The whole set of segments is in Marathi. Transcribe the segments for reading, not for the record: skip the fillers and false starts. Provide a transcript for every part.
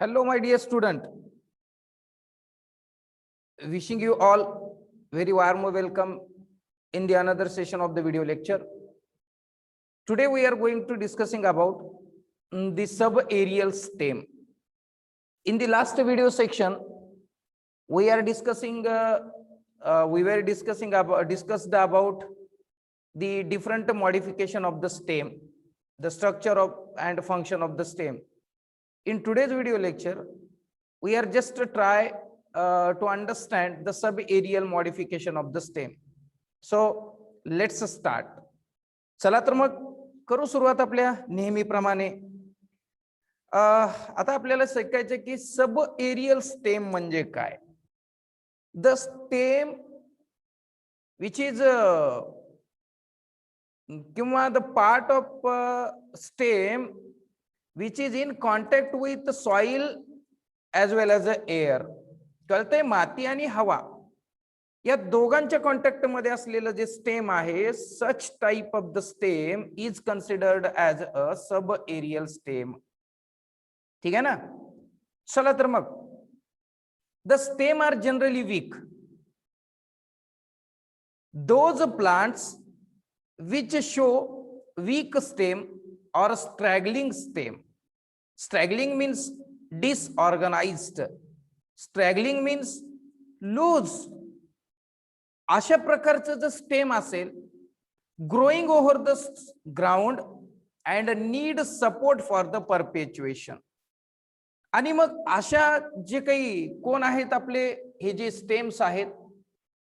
Hello, my dear student. Wishing you all very warm welcome in the another session of the video lecture. Today we are going to discussing about the subaerial stem. In the last video section, we are discussing discussed about the different modification of the stem, the structure of and function of the stem. In today's video lecture, we are just to try to understand the subaerial modification of the stem. So let's start. चला तर मग करू सुरुवात आपल्या नेहमीप्रमाणे. आता आपल्याला शिकायचं की subaerial stem म्हणजे काय. The stem which is किंवा the part of stem which is in contact with the soil as well as the air. कळतंय, माती आणि हवा या दोघांच्या कॉन्टॅक्ट मध्ये असलेलं जे स्टेम आहे, such type of the stem is considered as a subaerial stem. ठीक आहे ना. चला तर मग the stem are generally weak. Those plants which show weak stem or straggling stem. Straggling means disorganized. Straggling means loose. अशा प्रकारचं जर स्टेम असेल, growing over the ground and need support for the perpetuation. आणि मग अशा जे काही कोण आहेत आपले हे जे स्टेम्स आहेत,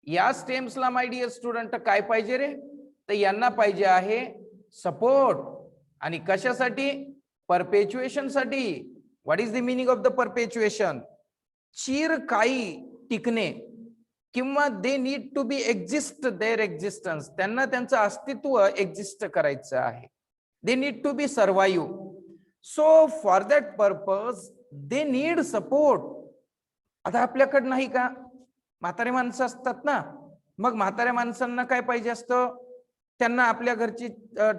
या स्टेम्सला माय डिअर स्टुडंट काय पाहिजे रे, तर यांना पाहिजे आहे सपोर्ट. आणि कशासाठी? परपेच्युएशन साठी. What is the meaning of the perpetuation? चिरकाई टिकणे किंवा they need to be exist their existence. त्यांना त्यांचं अस्तित्व एक्झिस्ट करायचं आहे. They need to be survive. So for that purpose they need support. आता आपल्याकडे नाही का म्हातारे माणसं असतात ना, मग म्हाताऱ्या माणसांना काय पाहिजे असतं, त्यांना आपल्या घरची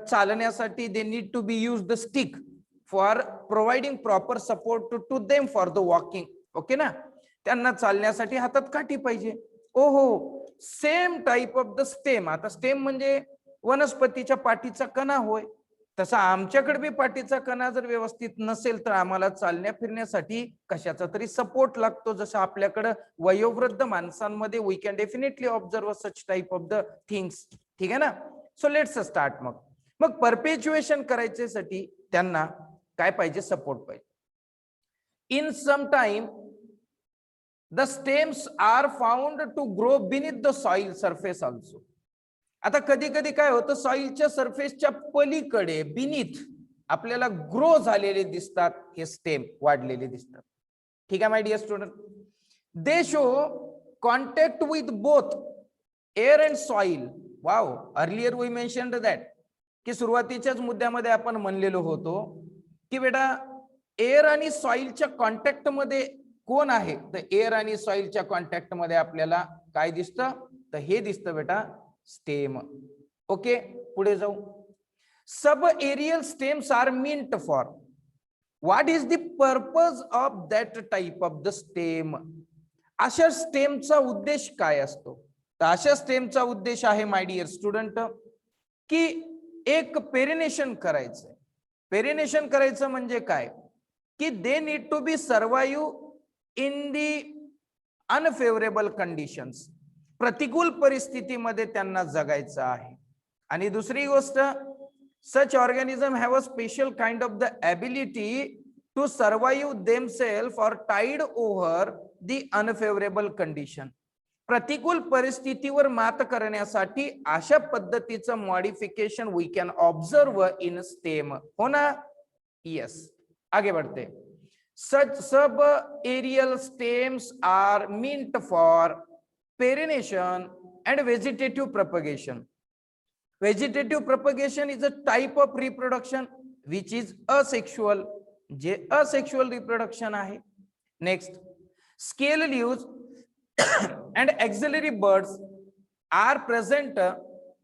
चालण्यासाठी they need to be use the stick for providing proper support to them for the walking. Okay ना. त्यांना चालण्यासाठी हातात काठी पाहिजे. ओहो, same type of the stem. आता स्टेम म्हणजे वनस्पतीच्या पाठीचा कणा होय, तसा आमच्याकडे बी पाठीचा कणा जर व्यवस्थित नसेल तर आम्हाला चालण्या फिरण्यासाठी कशाचा तरी सपोर्ट लागतो. जसं आपल्याकडे वयोवृद्ध माणसांमध्ये we can definitely observe such type of the things. ठीक आहे ना. So let's start. मग परपेच्युएशन करायच्यासाठी त्यांना काय पाहिजे? सपोर्ट पाहिजे. In some time the stems are found to grow beneath the soil surface also. आता कधी कधी काय होतं, सॉइलच्या सरफेसच्या पलीकडे बिनीथ आपल्याला ग्रो झालेले दिसतात, हे स्टेम वाढलेले दिसतात. ठीक आहे my dear student. They show contact with both air and soil. Wow, earlier we mentioned that की सुरुवातीच्याच मुद्द्यामध्ये आपण म्हणलेलो होतो की बेटा एअर आणि सॉइलच्या कॉन्टॅक्ट मध्ये कोण आहे, तर एअर आणि सॉइलच्या कॉन्टॅक्ट मध्ये आपल्याला काय दिसतं, तर हे दिसतं बेटा स्टेम. ओके, पुढे जाऊ. Subaerial stems are meant for. What is the purpose of that type of the stem? अशा स्टेमचा उद्देश काय असतो? तर अशा स्टेमचा उद्देश आहे माय डिअर स्टुडंट की एक पेरिनेशन करायचं. पेरिनेशन करायचं म्हणजे काय की they need to be survive in the unfavourable conditions. प्रतिकूल परिस्थितीमध्ये त्यांना जगायचं आहे. आणि दुसरी गोष्ट, such organism have a special kind of the ability to survive themself or tide over the unfavourable condition. प्रतिकूल परिस्थितीवर मात करण्यासाठी अशा पद्धतीचं modification we can observe in stem. हो ना. यस, आगे बढ़ते. Such subaerial stems are meant for perenniation and vegetative propagation. Vegetative propagation is a type of reproduction which is asexual. जे asexual reproduction आहे. Next, scale leaves and auxiliary buds are present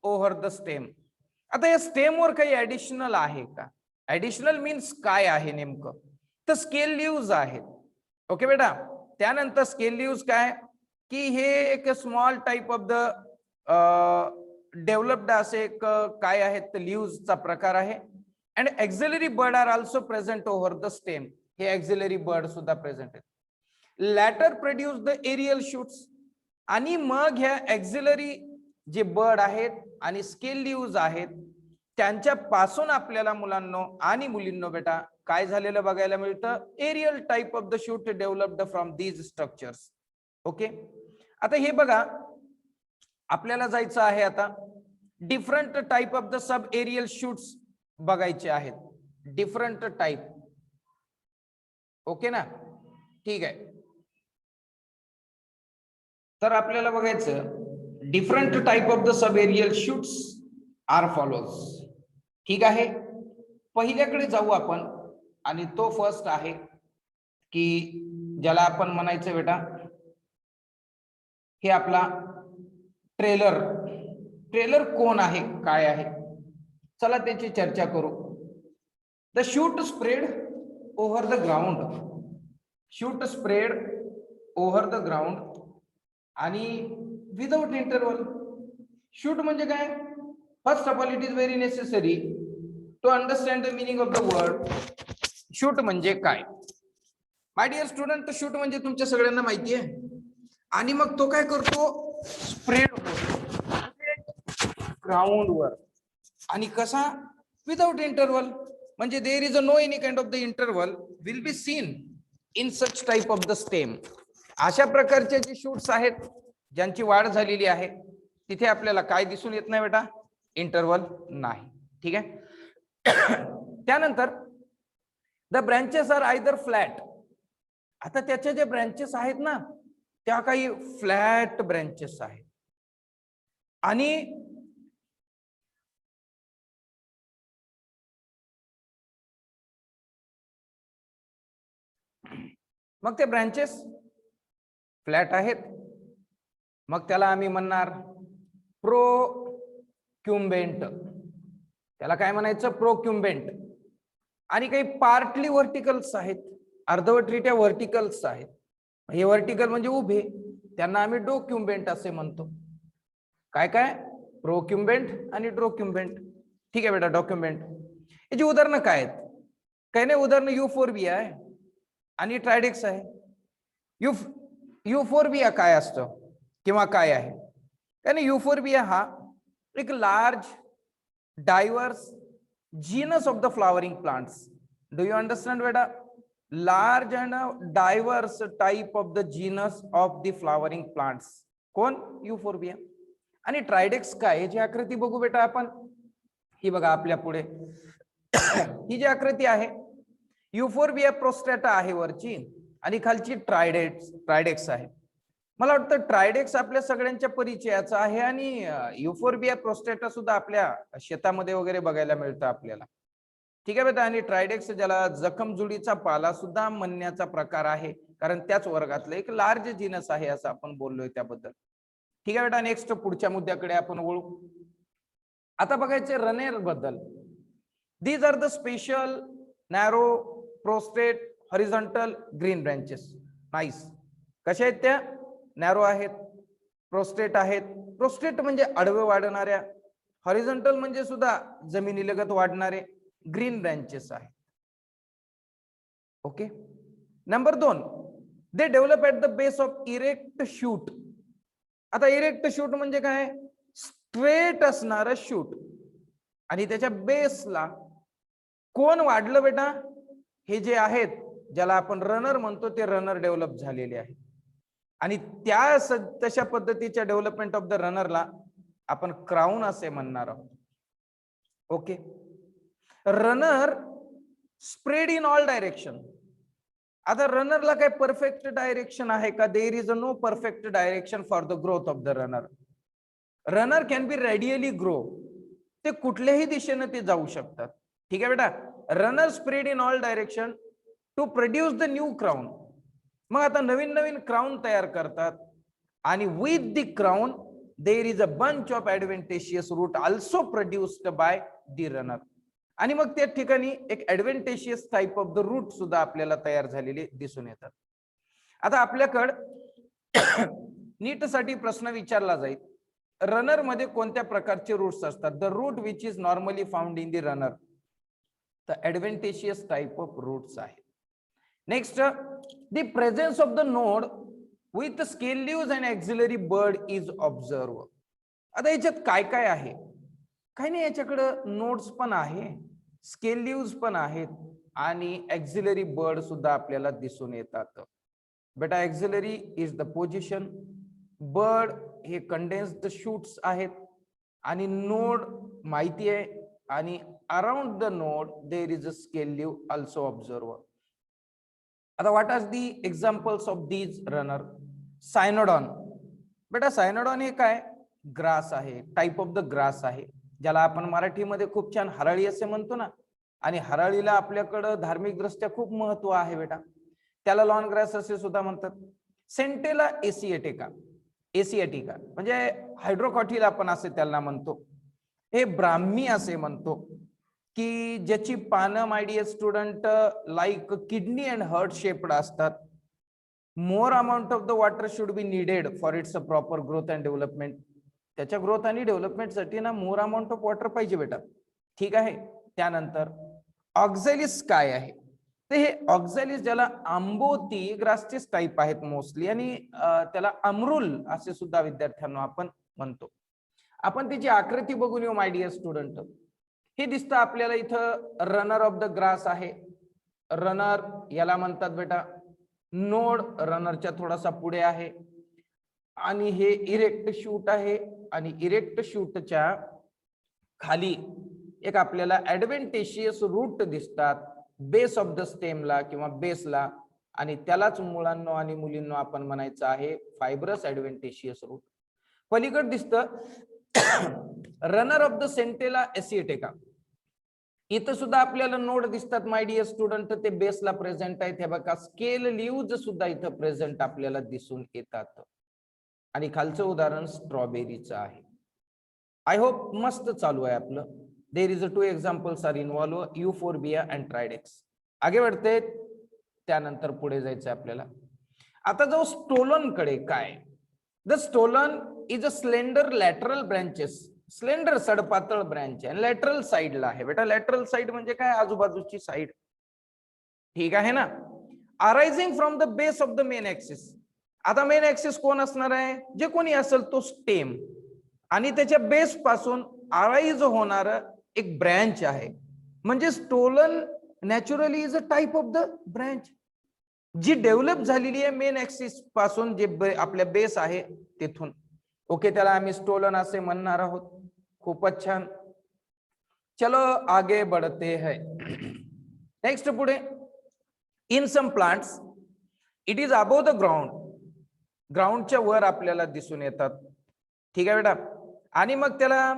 over the stem. आता या स्टेम वर काही ऍडिशनल आहे का? ऍडिशनल मीन्स काय आहे नेमकं, तर स्केल लीव्ज आहेत. ओके बेटा. त्यानंतर स्केल लीव्ज काय की हे एक small type of the developed असे एक काय आहेत लीव्हचा प्रकार आहे. And axillary bud are also present over the stem. हे एक्झिलरी बर्ड सुद्धा प्रेझेंट आहेत. Later produce the aerial shoots. आणि मग ह्या एक्झिलरी जे बर्ड आहेत आणि स्केल लीव्ज आहेत त्यांच्या पासून आपल्याला मुलांनो आणि मुलींनो बेटा काय झालेलं बघायला मिळतं, aerial type of the shoot developed from these structures. Okay. आता हे बघा आपल्याला जायचं आहे आता different type of the subaerial shoots बघायचे आहेत. Different type. ओके ना. ठीक आहे. तर आपल्याला बघायचं different type of the subaerial shoots are follows. ठीक आहे. पहिल्याकडे जाऊ आपण आणि तो फर्स्ट आहे की ज्याला आपण म्हणायचं बेटा हे आपला ट्रेलर. ट्रेलर कोण आहे काय आहे चला त्याची चर्चा करू. The shoot spread over the ground. Shoot spread over the ground आणि विदाउट इंटरवल. शूट म्हणजे काय, first of all it is very necessary to understand the meaning of the word. Shoot म्हणजे काय माय डिअर स्टुडंट. शूट म्हणजे तुमच्या सगळ्यांना माहिती आहे. आणि मग तो काय करतो, स्प्रेड होतो ग्राउंड वर. आणि कसा, विदाउट इंटरवल. म्हणजे there is a no any kind of the interval will be seen in such type of the stem. अशा प्रकारचे जे शूट्स आहेत ज्यांची वाढ झालेली आहे तिथे आपल्याला काय दिसून येत नाही बेटा, इंटरवल नाही. ठीक आहे. त्यानंतर the branches are either flat. आता त्याच्या जे ब्रँचेस आहेत ना त्या काही फ्लॅट ब्रँचेस आहेत आणि मग ते ब्रँचेस फ्लॅट आहेत. मग त्याला आम्ही म्हणणार प्रोक्युम्बेंट. त्याला काय म्हणायचं, प्रोक्युम्बेंट. आणि काही पार्टली व्हर्टिकल्स आहेत, अर्धवटरित्या व्हर्टिकल्स आहेत. हे व्हर्टिकल म्हणजे उभे, त्यांना आम्ही डोक्युम्बेंट असे म्हणतो. काय काय, प्रोक्युम्बेंट आणि डोक्युम्बेंट. ठीक आहे बेटा. डॉक्युमेंट याची उदाहरणं काय आहेत, काही नाही उदाहरणं युफोर्बिया आहे आणि ट्रायडेक्स आहे. युफोर्बिया काय असतं किंवा काय आहे, कारण युफोर्बिया हा एक large diverse genus of the flowering plants. Do you understand बेटा, large and diverse type of the genus of the flowering plants. कोण, युफोर्बिया. आणि ट्रायडेक्स काय, याची आकृती बघू बेटा आपण. ही बघा आपल्या पुढे ही जी आकृती आहे युफोर्बिया प्रोस्टेटा आहे वरची आणि खालची ट्रायडेक्स आहे. मला वाटतं ट्रायडेक्स आपल्या सगळ्यांच्या परिचयाचा आहे आणि युफोर्बिया प्रोस्टेटा सुद्धा आपल्या शेतामध्ये वगैरे बघायला मिळतं आपल्याला. ठीक आहे बेटा. आणि ट्रायडेक्स ज्याला जखमजुडीचा पाला सुद्धा म्हणण्याचा प्रकार आहे, कारण त्याच वर्गातलं एक लार्ज जीनस आहे असं आपण बोललोय त्याबद्दल. ठीक आहे बेटा. नेक्स्ट पुढच्या मुद्द्याकडे आपण वळू. आता बघायचे रनेर बद्दल. These are the special narrow prostrate horizontal green branches. Nice. कशा आहेत त्या, नॅरो आहेत, प्रोस्टेट आहेत. प्रोस्टेट म्हणजे आडवे वाढणाऱ्या, हॉरिझॉन्टल म्हणजे सुद्धा जमिनीलगत वाढणारे ग्रीन ब्रँचेस आहेत. Okay. Number 2, they develop at the base of erect shoot. आता इरेक्ट शूट म्हणजे काय, स्ट्रेट असणारं शूट आणि त्याच्या बेसला कोण वाढलं बेटा, हे जे आहेत ज्याला आपण रनर म्हणतो ते रनर डेव्हलप झालेले आहेत. आणि त्या तशा पद्धतीच्या डेव्हलपमेंट ऑफ द रनरला आपण क्राउन असे म्हणणार आहोत. Okay. Runner spread in all direction. आता रनरला काय परफेक्ट डायरेक्शन आहे का, there is a no perfect direction for the growth of the runner. Runner can be radially grow. ते कुठल्याही दिशेने ते जाऊ शकतात. ठीक आहे बेटा. Runner spread in all direction to produce the new crown. मग आता नवीन नवीन क्राउन तयार करतात आणि with the crown there is a bunch of ऍडव्हेंटेशियस route also produced by the runner. आणि मग त्या ठिकाणी एक adventitious type of the root सुद्धा आपल्याला तयार झालेले दिसून येतात. आता आपल्याकडे नीटसाठी प्रश्न विचारला जाईल, रनर मध्ये कोणत्या प्रकारचे रूट्स असतात? The root which is normally found in the runner, the adventitious type of roots आहे. Next, the presence of the node with scale leaves and axillary bud is observe. आता याच्यात काय काय आहे? काही नाही, याच्याकडे नोड्स पण आहे, स्केल लीव्स पण आहेत आणि एक्झिलरी बर्ड सुद्धा आपल्याला दिसून येतात. बेटा axillary is the position, bud हे कंडेन्स्ड शूट्स आहेत आणि नोड माहिती आहे आणि around the node there is a scale leaf also observe. आता what are the examples of these runner? Cynodon. बेटा सायनोडॉन हे काय? ग्रास आहे, टाइप ऑफ द ग्रास आहे, ज्याला आपण मराठीमध्ये खूप छान हरळी असे म्हणतो ना. आणि हरळीला आपल्याकडं धार्मिक दृष्ट्या खूप महत्व आहे बेटा, त्याला लॉन ग्रास असे सुद्धा म्हणतात. सेंटेला एसिएटिका, एसिएटिका म्हणजे हायड्रोकॉटिल आपण असे त्याला म्हणतो. हे ब्राह्मी असे म्हणतो की ज्याची पानं my dear student like kidney and heart shaped असतात. More amount of the water should be needed for its a proper growth and development. त्याच्या ग्रोथ आणि डेव्हलपमेंटसाठी ना मोर अमाउंट ऑफ वॉटर पाहिजे बेटा. ठीक आहे. त्यानंतर ऑक्झॅलिस काय आहे? तर हे ऑक्झॅलिस ज्याला आंबोती ग्रासचेच टाईप आहेत मोस्टली आणि त्याला अमरुल असे सुद्धा विद्यार्थ्यांना आपण म्हणतो. आपण त्याची आकृती बघून येऊ माय डिअर स्टुडंट. हे दिसतं आपल्याला इथं रनर ऑफ द ग्रास आहे. रनर याला म्हणतात बेटा नोड, रनरच्या थोडासा पुढे आहे आणि हे इरेक्ट शूट आहे आणि इरेक्ट शूटच्या खाली एक आपल्याला ऍडव्हेंटेशियस रूट दिसतात बेस ऑफ द स्टेमला किंवा बेसला, आणि त्यालाच मुलांना आणि मुलींना आपण म्हणायचं आहे फायब्रस ऍडव्हेंटेशियस रूट. पलीकडे दिसतं रनर ऑफ द सेंटेला एसिएटिका. इथं सुद्धा आपल्याला नोड दिसतात माय डिअर स्टुडंट, ते बेसला प्रेझेंट आहेत. हे बघा स्केल लीव्ज सुद्धा इथं प्रेझेंट आपल्याला दिसून येतात. आणि खालचं उदाहरण स्ट्रॉबेरीचं आहे. आय होप मस्त चालू आहे आपलं. There is a 2 examples are involve, Euphorbia and Tridax. आगे बढ़ते, त्यानंतर पुढे जायचं आपल्याला. आता जाऊ स्टोलन कडे. काय? The stolon is a slender lateral branches, slender सडपातळ ब्रँच आहे, लॅटरल साइडला आहे बेटा. लॅटरल साइड म्हणजे काय? आजूबाजूची साइड. ठीक आहे ना. Arising from the base of the main axis. आता मेन ऍक्सिस कोण असणार आहे? जे कोणी असेल तो स्टेम, आणि त्याच्या बेस पासून अराइज होणार एक ब्रँच आहे. म्हणजे stolon naturally is a type of the branch जी डेव्हलप झालेली आहे मेन ऍक्सिस पासून, जे आपल्या बेस आहे तिथून. ओके, त्याला आम्ही स्टोलन असे म्हणणार आहोत. खूपच छान. चलो आगे बढ़ते हैं. नेक्स्ट पुढे, in some plants it is above the ground. ग्राउंडच्या वर आपल्याला दिसून येतात. ठीक आहे बेटा. आणि मग त्याला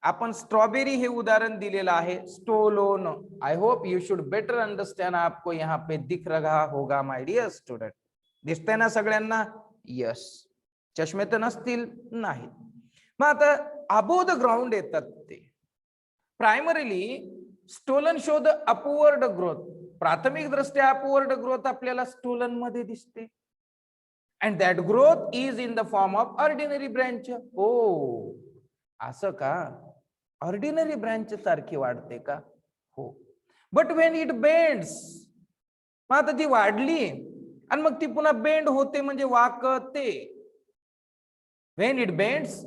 आपण स्ट्रॉबेरी हे उदाहरण दिलेलं आहे, stolon. I hope you should better understand. आपको यहाँ पे दिख रहा होगा माय डियर स्टूडेंट. दिसतंय ना सगळ्यांना? यस. चष्मे तर नसतील? नाही. मग आता अबोव द ग्राउंड येतात ते. Primarily stolon show the upward growth. प्राथमिक दृष्ट्या अपवर्ड ग्रोथ आपल्याला स्टोलन मध्ये दिसते. And that growth is in the form of ordinary branch. हो, असं का? ऑर्डिनरी ब्रँच सारखी वाढते का? हो. बट वेन इट बेंड्स, मग आता ती वाढली आणि मग ती पुन्हा बेंड होते म्हणजे वाकते. When it bends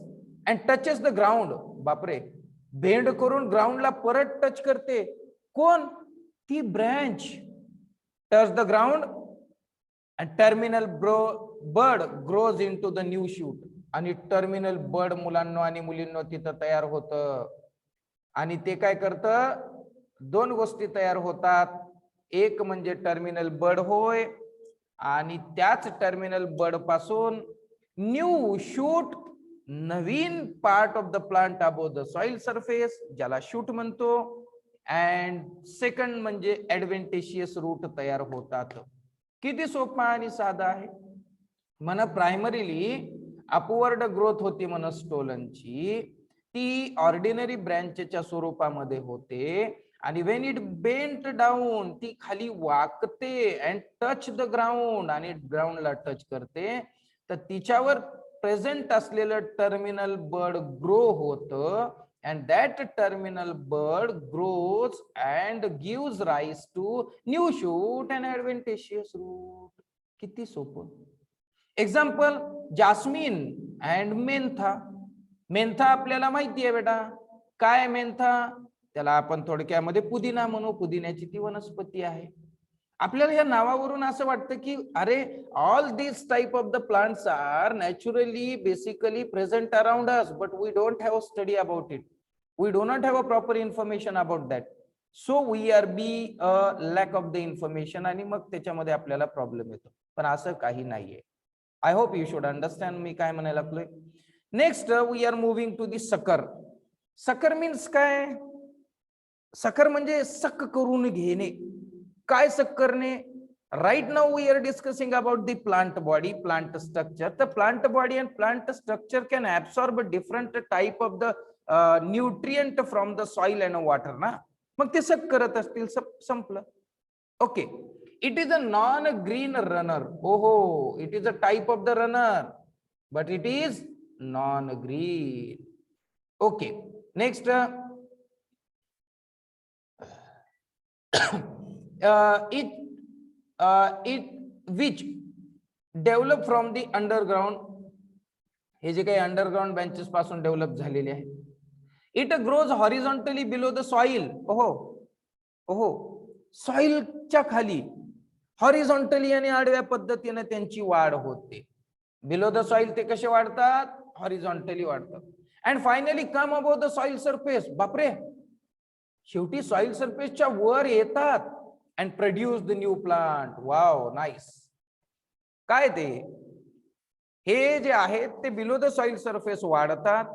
and touches the ground. बापरे, बेंड करून ग्राउंडला परत टच करते. कोण? ती branch. Touch the ground and terminal bud grows into the new shoot. आणि टर्मिनल बर्ड मुलांना आणि मुलींना तिथं तयार होतं. आणि ते काय करतं? 2 गोष्टी तयार होतात. एक म्हणजे टर्मिनल बर्ड होय, आणि त्याच टर्मिनल बर्ड पासून new shoot, Naveen part of the plant above the soil surface, ज्याला शूट म्हणतो. अँड सेकंड म्हणजे ऍडव्हेंटेशियस रूट तयार होतात. किती सोपा आणि साधा आहे. म्हणा प्रायमरीली अपवर्ड ग्रोथ होती म्हणा स्टोलनची, ती ऑर्डिनरी ब्रँचच्या स्वरूपामध्ये होते. आणि वेन इट बेंट डाऊन, ती खाली वाकते अँड टच द ग्राउंड, आणि ग्राउंडला टच करते, तर तिच्यावर प्रेझेंट असलेलं टर्मिनल बर्ड ग्रो होतं, and that terminal bird grows and gives rise to new shoot and adventitious root. किती सोपं. Example, jasmine and Mentha. Mentha आपल्याला माहिती आहे बेटा, काय मेंथा, त्याला आपण थोडक्यामध्ये पुदिना म्हणू, पुदिन्याची ती वनस्पती आहे. आपल्याला या नावावरून असं वाटतं की अरे all this type of the plants are naturally basically present around us, but we don't have a study about it. We do not have a proper information about that, so we are be a lack of the information, आणि मग त्याच्यामध्ये आपल्याला प्रॉब्लेम येतो. पण असं काही नाहीये. I hope you should understand मी काय म्हणायला लागलोय. Next we are moving to the sucker. Sucker means काय? सकर म्हणजे सक करून घेणे. काय सक करणे? Right now we are discussing about the plant body, plant structure. The plant body and plant structure can absorb different type of the nutrient from the soil and water ना. मग ते सक करत असतील, संपलं. Okay. It is a non green runner. ओहो, it is a type of the runner, but it is non green. Okay. Next, it which develop from the underground. हे जे काही अंडरग्राउंड बेंचेस पासून डेव्हलप झालेले आहे. It grows horizontally below the soil. ओहो ओहो, सॉइलच्या खाली हॉरिझॉन्टली आणि आडव्या पद्धतीने त्यांची वाढ होते. बिलो द सॉइल ते कसे वाढतात? हॉरिझॉन्टली वाढतात. And finally come above the soil surface. बापरे, शेवटी सॉइल सरफेसच्या वर येतात and produce the new plant. Wow, nice. काय ते? हे जे आहेत ते बिलो द सॉइल सरफेस वाढतात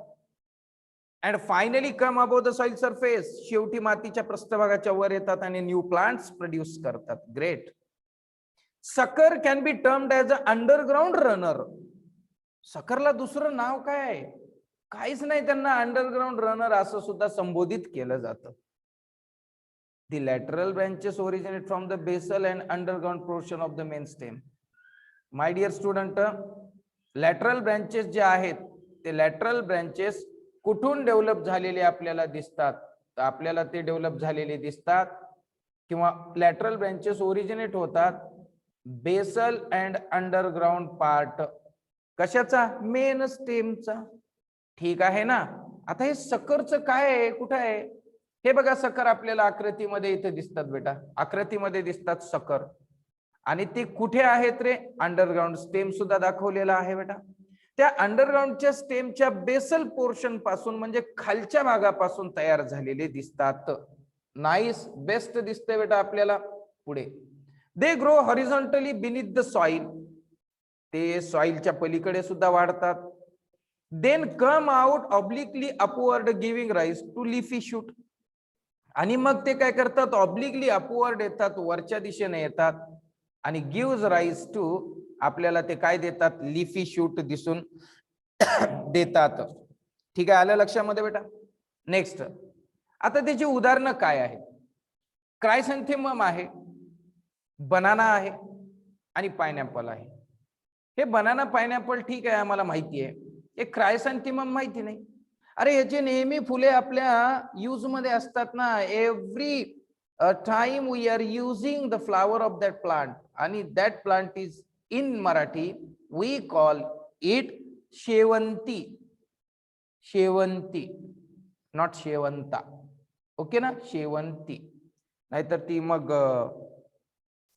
and finally come above the soil surface. शेवटी मातीच्या पृष्ठभागाच्या वर येतात आणि न्यू प्लांट्स प्रोड्यूस करतात. Great. Sucker can be termed as a underground runner. सकरला दुसरं नाव काय? काहीच नाही. त्यांना अंडरग्राउंड रनर असं सुद्धा संबोधित केलं जातं. The lateral branches originate from the basal and underground portion of the main stem. My dear student, lateral branches जे आहेत ते lateral branches कुठून डेव्हलप झालेले आपल्याला दिसतात? तर आपल्याला ते डेव्हलप झालेले दिसतात किंवा lateral branches ओरिजिनेट होतात बेसल अँड अंडरग्राउंड पार्ट. कशाचा? मेन स्टेमचा. ठीक आहे ना. आता हे सकरचं काय आहे, कुठं आहे? हे बघा, सकर आपल्याला आकृतीमध्ये इथे दिसतात बेटा, आकृतीमध्ये दिसतात सकर. आणि ते कुठे आहेत रे? अंडरग्राउंड. स्टेम सुद्धा दाखवलेला आहे बेटा. त्या अंडरग्राउंडच्या स्टेमच्या बेसल पोर्शन पासून म्हणजे खालच्या भागापासून तयार झालेले दिसतात. नाईस, बेस्ट दिसते बेटा आपल्याला. पुढे, they grow horizontally beneath the soil. ते सॉइलच्या पलीकडे सुद्धा वाढतात. Then come out obliquely upward giving rise to leafy shoot. आणि मग ते काय करतात? ऑब्लिकली अपवर्ड येतात, वरच्या दिशेने येतात आणि गिव्हज राईज टू, आपल्याला ते काय देतात? लिफी शूट दिसून देतात. ठीक आहे, आलं लक्षामध्ये बेटा. नेक्स्ट, आता त्याची उदाहरणं काय आहेत? क्रायसॅन्थेमम आहे, बनाना आहे आणि पायनॅपल आहे. हे बनाना पायनॅपल ठीक आहे, आम्हाला माहिती आहे. हे क्रायसॅन्थेमम माहिती नाही. अरे याचे नेहमी फुले आपल्या यूज मध्ये असतात ना. Every time we are using the flower of that plant, आणि that plant is in Marathi we call it shevanti. Shevanti, not Shevanta. Okay ना, शेवंती. नाहीतर ती मग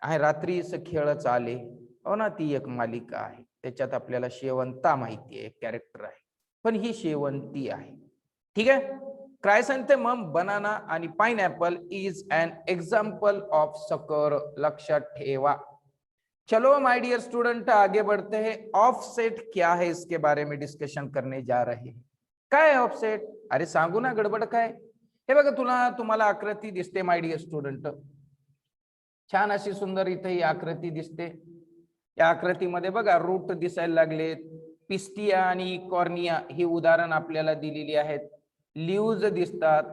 आहे रात्रीच खेळच आले, हो ना, ती एक मालिका आहे, त्याच्यात आपल्याला शेवंता माहिती आहे, कॅरेक्टर आहे, पण ही शेवंती आहे. ठीक आहे. क्रायसॅन्थेमम, बनाना आणि pineapple is an example of सकर. लक्षात ठेवा. चलो माय डियर स्टूडेंट, आगे बढ़ते हैं. ऑफसेट क्या है, इसके बारे में डिस्कशन करने जा रहे हैं. काय आहे ऑफसेट? अरे सांगू ना, गडबड काय? हे बघा, तुम्हाला आकृती दिसते माय डियर स्टूडेंट. छान अशी सुंदर इथे ही आकृती दिसते. या आकृतीमध्ये बघा रूट दिसायला लागलेत. पिस्टिया आणि कॉर्निया ही उदाहरण आपल्याला दिलेली आहेत. लीव्ज दिसतात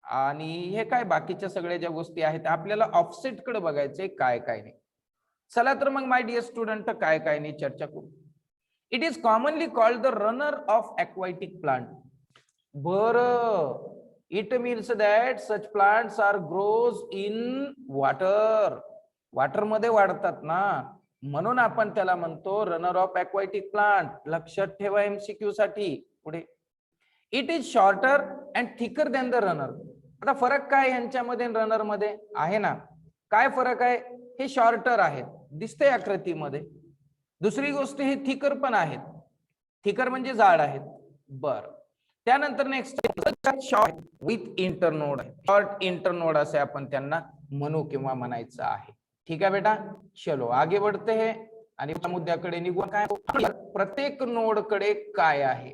आणि हे काय बाकीच्या सगळ्या ज्या गोष्टी आहेत आपल्याला ऑफसेट कडे बघायचंय, काय काय नाही. चला तर मग माय डिअर स्टुडंट काय काय नाही चर्चा करू. It is commonly called the runner of aquatic plant. बरं, it means that such plants are grows in water. Water मध्ये वाढतात ना, म्हणून आपण त्याला म्हणतो रनर ऑफ aquatic प्लांट. लक्षात ठेवा एमसीक्यू साठी. पुढे, it is shorter and thicker than the runner. आता फरक काय यांच्यामध्ये रनर मध्ये आहे ना, काय फरक आहे? हे शॉर्टर आहेत, दिसते आकृतीमध्ये. दुसरी गोष्ट हे थिकर पण आहेत. थिकर म्हणजे जाड आहेत. बर, त्यानंतर next short with internode. Short internode असे आपण त्यांना म्हणू किंवा म्हणायचं आहे. ठीक आहे बेटा, चलो आगे बढ़ते हैं आणि मुद्द्याकडे निघू. काय प्रत्येक नोड कडे काय आहे?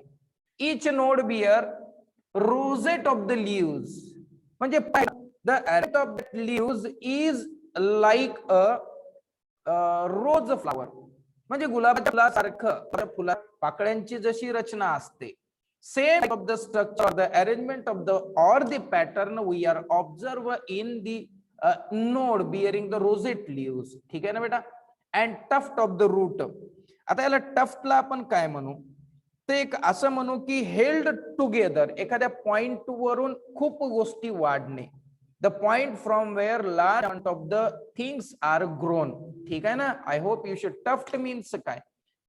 Each node bear rosette of the leaves. म्हणजे the rosette of the leaves is like a rose flower. म्हणजे गुलाबाच्या फुलासारखं फुला पाकळ्यांची जशी रचना असते, same of the structure, the arrangement of the or the pattern we are observe in the node bearing the rosette leaves. ठीक आहे ना बेटा. And tuft of the root. आता याला टफ्टला आपण काय म्हणू? ते एक असं म्हणू की हेल्ड टुगेदर, एखाद्या पॉइंट वरून खूप गोष्टी वाढणे. The point from where large amount of the things are grown. ठीक आहे ना. I hope you should. Tuft means काय?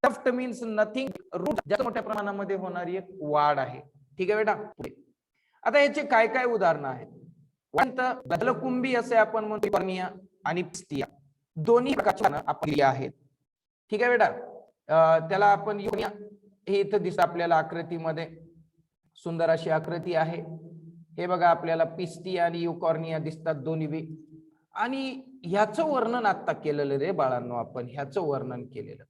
टफ्ट मीन्स नथिंग, रूट जास्त मोठ्या प्रमाणामध्ये होणारी एक वाढ आहे. ठीक आहे बेटा. पुढे, आता याचे काय काय उदाहरणं आहेत? जलकुंभी असे आपण म्हणतो, युकॉर्निया आणि पिस्टिया दोन्ही प्रकारच्या आपण आहेत. ठीक आहे बेटा. त्याला आपण युकॉर्निया हे इथं दिसत आपल्याला आकृतीमध्ये, सुंदर अशी आकृती आहे. हे बघा आपल्याला पिस्टिया आणि युकॉर्निया दिसतात दोन्ही बी. आणि ह्याचं वर्णन आता केलेलं रे बाळांनो, आपण ह्याचं वर्णन केलेलं.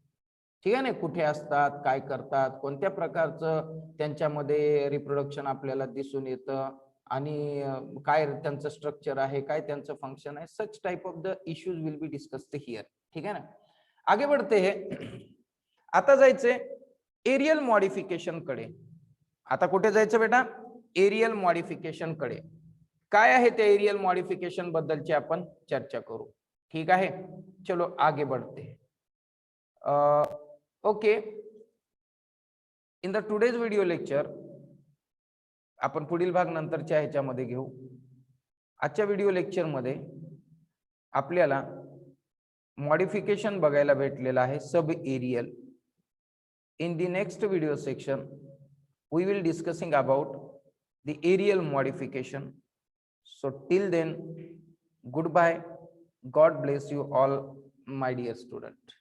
ठीक आहे ना. कुठे असतात, काय करतात, कोणत्या प्रकारचं त्यांच्यामध्ये रिप्रोडक्शन आपल्याला दिसून येतं, आणि काय त्यांचं स्ट्रक्चर आहे, काय त्यांचं फंक्शन आहे. सच type of the issues will be discussed here. ठीक आहे ना. आगे बढ़ते हैं. आता जायचंय एरियल मॉडिफिकेशन कडे. आता कुठे जायचं बेटा? एरियल मॉडिफिकेशन कडे. काय आहे ते एरियल मॉडिफिकेशन बद्दलची आपण चर्चा करू. ठीक आहे, चलो आगे बढ़ते हैं. Okay, in the today's video lecture आपण पुढील भाग नंतरच्या ह्याच्यामध्ये घेऊ. आजच्या व्हिडिओ लेक्चर मध्ये आपल्याला मॉडिफिकेशन बघायला भेटलेलं आहे, subaerial. In the next video section, we will discussing about the aerial modification. So till then, goodbye. God bless you all, my dear student.